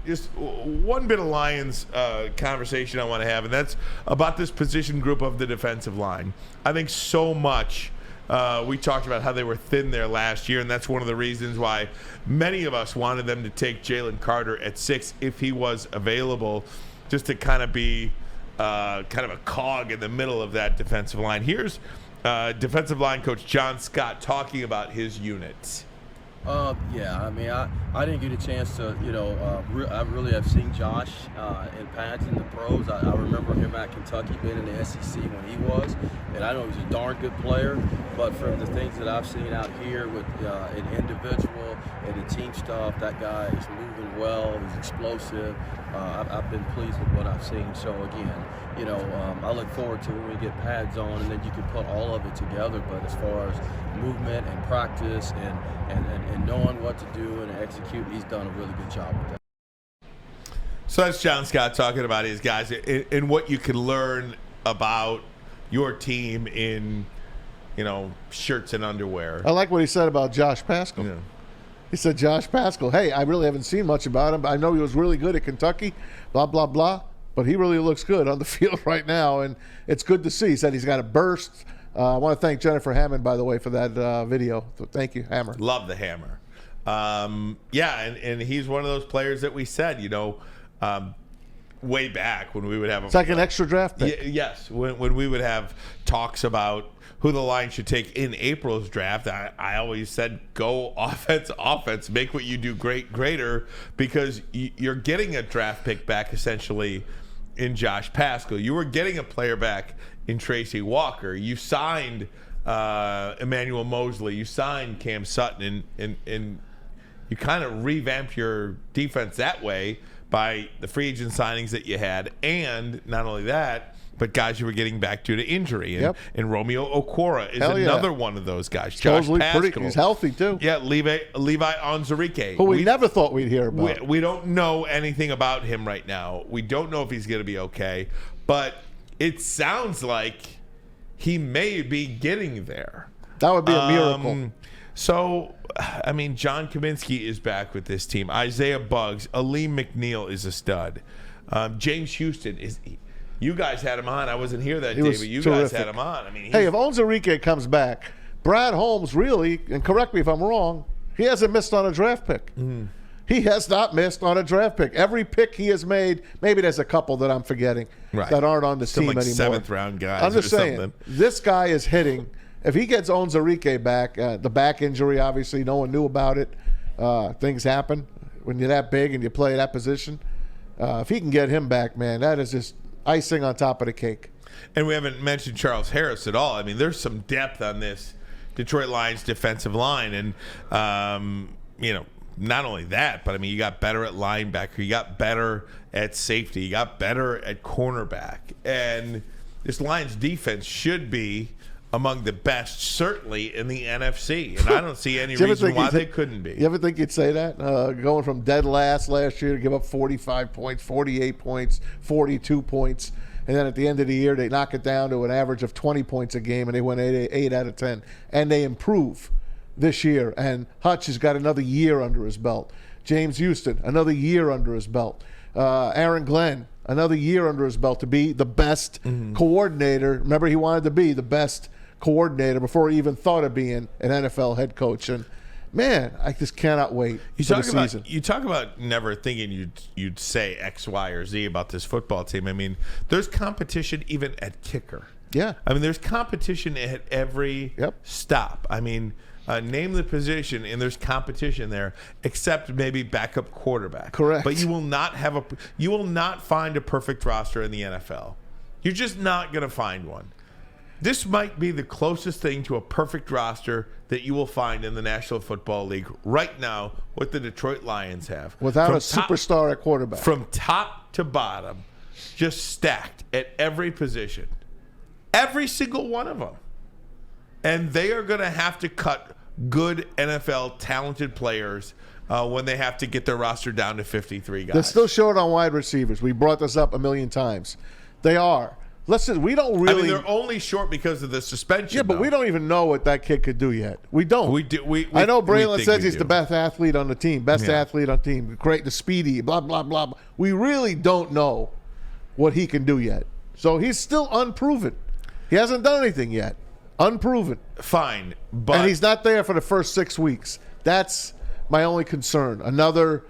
just one bit of Lions conversation I want to have, and that's about this position group of the defensive line. I think so much we talked about how they were thin there last year, and that's one of the reasons why many of us wanted them to take Jalen Carter at 6 if he was available, just to kind of be kind of a cog in the middle of that defensive line. Here's defensive line coach John Scott talking about his units. Yeah, I mean, I didn't get a chance to, I really have seen Josh in pads in the pros. I remember him at Kentucky being in the SEC when he was, and I know he's a darn good player, but from the things that I've seen out here with an individual and the team stuff, that guy is moving well, he's explosive. I've been pleased with what I've seen. So again, I look forward to when we get pads on and then you can put all of it together, but as far as movement and practice and knowing what to do and execute, he's done a really good job with that. So that's John Scott talking about his guys and what you can learn about your team in, shirts and underwear. I like what he said about Josh Paschal. Yeah. He said, Josh Paschal, hey, I really haven't seen much about him, but I know he was really good at Kentucky, blah, blah, blah. But he really looks good on the field right now, and it's good to see. He said he's got a burst. I want to thank Jennifer Hammond, by the way, for that video. So thank you, Hammer. Love the Hammer. And he's one of those players that we said, way back when we would have it's like an extra draft pick. Yes, when we would have talks about who the Lions should take in April's draft, I always said go offense, make what you do greater, because you're getting a draft pick back essentially in Josh Paschal. You were getting a player back in Tracy Walker. You signed Emmanuel Mosley. You signed Cam Sutton, and you kind of revamped your defense that way by the free agent signings that you had, and not only that, but guys you were getting back due to injury. And Romeo Okwara is another one of those guys. Josh Paschal. He's healthy, too. Yeah, Levi Onwuzurike. Who we never thought we'd hear about. We don't know anything about him right now. We don't know if he's going to be okay. But it sounds like he may be getting there. That would be a miracle. So, I mean, John Kaminsky is back with this team. Isaiah Buggs. Aleem McNeil is a stud. James Houston is... You guys had him on. I wasn't here that day, but you guys had him on. I mean, hey, if Onwuzurike comes back, Brad Holmes really, and correct me if I'm wrong, he hasn't missed on a draft pick. He has not missed on a draft pick. Every pick he has made, maybe there's a couple that I'm forgetting that aren't on the team anymore. Seventh-round guys. I'm just saying, something. This guy is hitting. If he gets Onwuzurike back, the back injury, obviously, no one knew about it. Things happen when you're that big and you play that position. If he can get him back, man, that is just icing on top of the cake. And we haven't mentioned Charles Harris at all. I mean, there's some depth on this Detroit Lions defensive line. And, not only that, but, I mean, you got better at linebacker. You got better at safety. You got better at cornerback. And this Lions defense should be among the best, certainly, in the NFC. And I don't see any reason why they couldn't be. You ever think you'd say that? Going from dead last year to give up 45 points, 48 points, 42 points, and then at the end of the year they knock it down to an average of 20 points a game, and they win 8 out of 10. And they improve this year. And Hutch has got another year under his belt. James Houston, another year under his belt. Aaron Glenn, another year under his belt to be the best coordinator. Remember, he wanted to be the best coordinator before he even thought of being an NFL head coach. And man, I just cannot wait for the season. You talk about never thinking you'd say X, Y, or Z about this football team. I mean, there's competition even at kicker. Yeah. I mean, there's competition at every stop. I mean, name the position, and there's competition there, except maybe backup quarterback. Correct. But you will not find a perfect roster in the NFL. You're just not going to find one. This might be the closest thing to a perfect roster that you will find in the National Football League right now, what the Detroit Lions have. Without a superstar at quarterback. From top to bottom, just stacked at every position. Every single one of them. And they are going to have to cut good NFL talented players when they have to get their roster down to 53 guys. They're still short on wide receivers. We brought this up a million times. They are. Listen, we don't really. I mean, they're only short because of the suspension. Yeah, but we don't even know what that kid could do yet. We don't. We do. I know Braylon think says we he's do. the best athlete on the team, great, the speedy, blah, blah, blah. We really don't know what he can do yet. So he's still unproven. He hasn't done anything yet. Unproven. Fine, but And he's not there for the first 6 weeks. That's my only concern. Another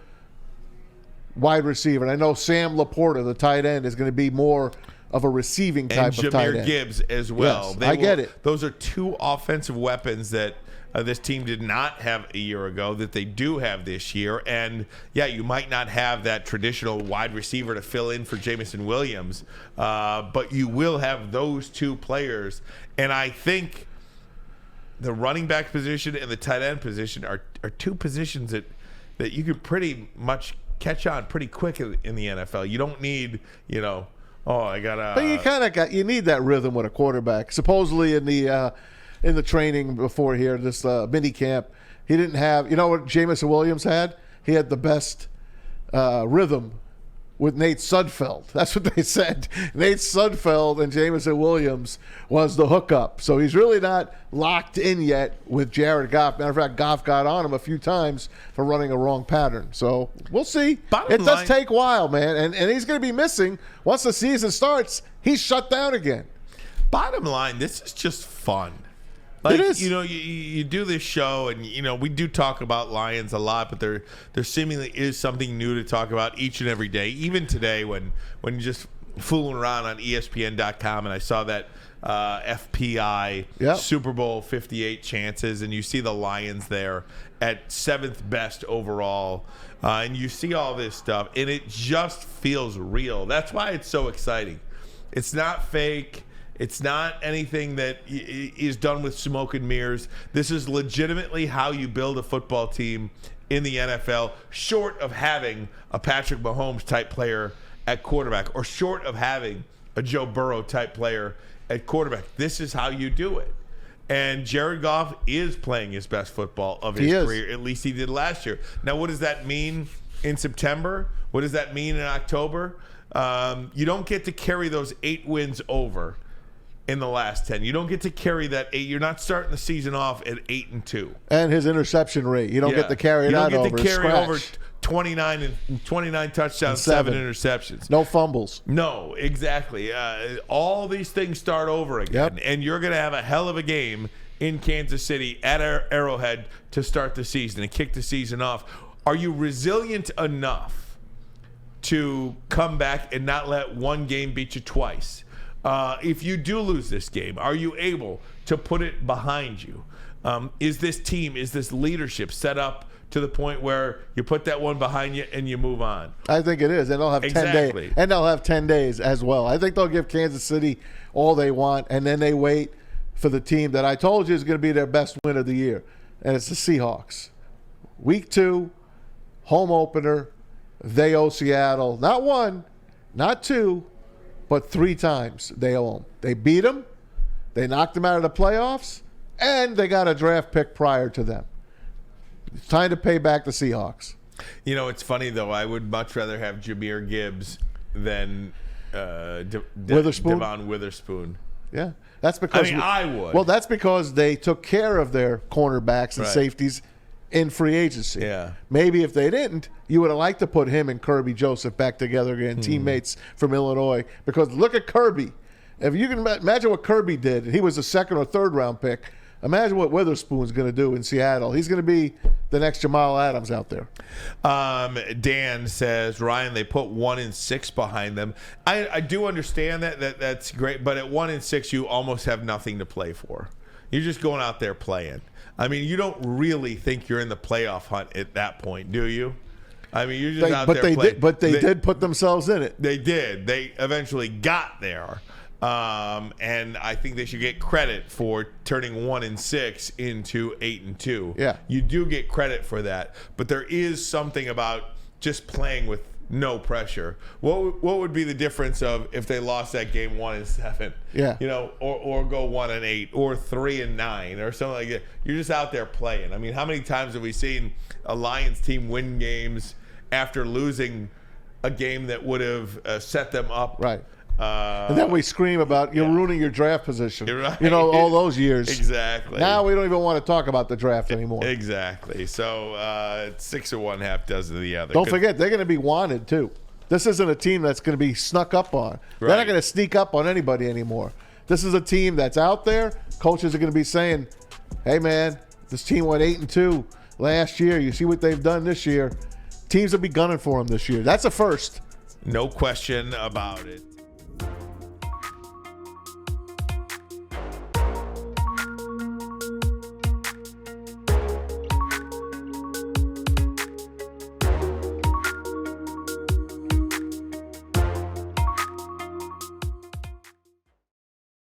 wide receiver. And I know Sam Laporta, the tight end, is going to be more of a receiving type and of tight Jahmyr end. Gibbs as well. Yes, I get it. Those are two offensive weapons that this team did not have a year ago that they do have this year. And, yeah, you might not have that traditional wide receiver to fill in for Jameson Williams, but you will have those two players. And I think the running back position and the tight end position are two positions that you could pretty much catch on pretty quick in the NFL. You don't need, But you kind of you need that rhythm with a quarterback. Supposedly in the training before here, this mini camp, he didn't have. You know what Jameson Williams had? He had the best rhythm with Nate Sudfeld. That's what they said. Nate Sudfeld and Jameson Williams was the hookup. So he's really not locked in yet with Jared Goff. Matter of fact, Goff got on him a few times for running a wrong pattern. So we'll see. It does take a while, man. And he's going to be missing. Once the season starts, he's shut down again. Bottom line, this is just fun. Like, it is. You do this show, and we do talk about Lions a lot, but there seemingly is something new to talk about each and every day. Even today, when you're just fooling around on ESPN.com, and I saw that FPI Super Bowl 58 chances, and you see the Lions there at 7th best overall, and you see all this stuff, and it just feels real. That's why it's so exciting. It's not fake. It's not anything that is done with smoke and mirrors. This is legitimately how you build a football team in the NFL, short of having a Patrick Mahomes type player at quarterback, or short of having a Joe Burrow type player at quarterback. This is how you do it. And Jared Goff is playing his best football of his career. At least he did last year. Now, what does that mean in September? What does that mean in October? You don't get to carry those 8 wins over in the last 10. You don't get to carry that 8. You're not starting the season off at 8-2. And his interception rate. You don't get to carry it out over. You don't get to carry over 29 touchdowns, 7 interceptions. No fumbles. No, exactly. All these things start over again. Yep. And you're going to have a hell of a game in Kansas City at Arrowhead to start the season and kick the season off. Are you resilient enough to come back and not let one game beat you twice? If you do lose this game, are you able to put it behind you? Is this leadership set up to the point where you put that one behind you and you move on? I think it is. And they'll have 10 days. And they'll have 10 days as well. I think they'll give Kansas City all they want, and then they wait for the team that I told you is going to be their best win of the year, and it's the Seahawks. Week 2, home opener, they owe Seattle. Not 1, not 2, but 3 times they owe them. They beat them, they knocked them out of the playoffs, and they got a draft pick prior to them. It's time to pay back the Seahawks. It's funny, though. I would much rather have Jahmyr Gibbs than Witherspoon? Devon Witherspoon. Yeah. That's because I would. Well, that's because they took care of their cornerbacks and safeties in free agency. Yeah. Maybe if they didn't, you would have liked to put him and Kirby Joseph back together again, teammates from Illinois. Because look at Kirby. If you can imagine what Kirby did, he was a 2nd or 3rd round pick. Imagine what Witherspoon's going to do in Seattle. He's going to be the next Jamal Adams out there. Dan says, Ryan, they put 1-6 behind them. I do understand that's great, but at 1-6, you almost have nothing to play for. You're just going out there playing. I mean, you don't really think you're in the playoff hunt at that point, do you? I mean, you're just out there playing. They did put themselves in it. They did. They eventually got there. And I think they should get credit for turning 1-6 into 8-2. Yeah. You do get credit for that, but there is something about just playing with no pressure. What would be the difference of if they lost that game 1-7? Yeah. Or go 1-8 or 3-9 or something like that. You're just out there playing. I mean, how many times have we seen a Lions team win games after losing a game that would have set them up? Right. And then we scream about you're ruining your draft position. Right. All those years. Exactly. Now we don't even want to talk about the draft anymore. Exactly. So it's 6 of one, half dozen of the other. Don't forget, they're going to be wanted too. This isn't a team that's going to be snuck up on. They're not going to sneak up on anybody anymore. This is a team that's out there. Coaches are going to be saying, hey, man, this team went 8-2 last year. You see what they've done this year. Teams will be gunning for them this year. That's a first. No question about it.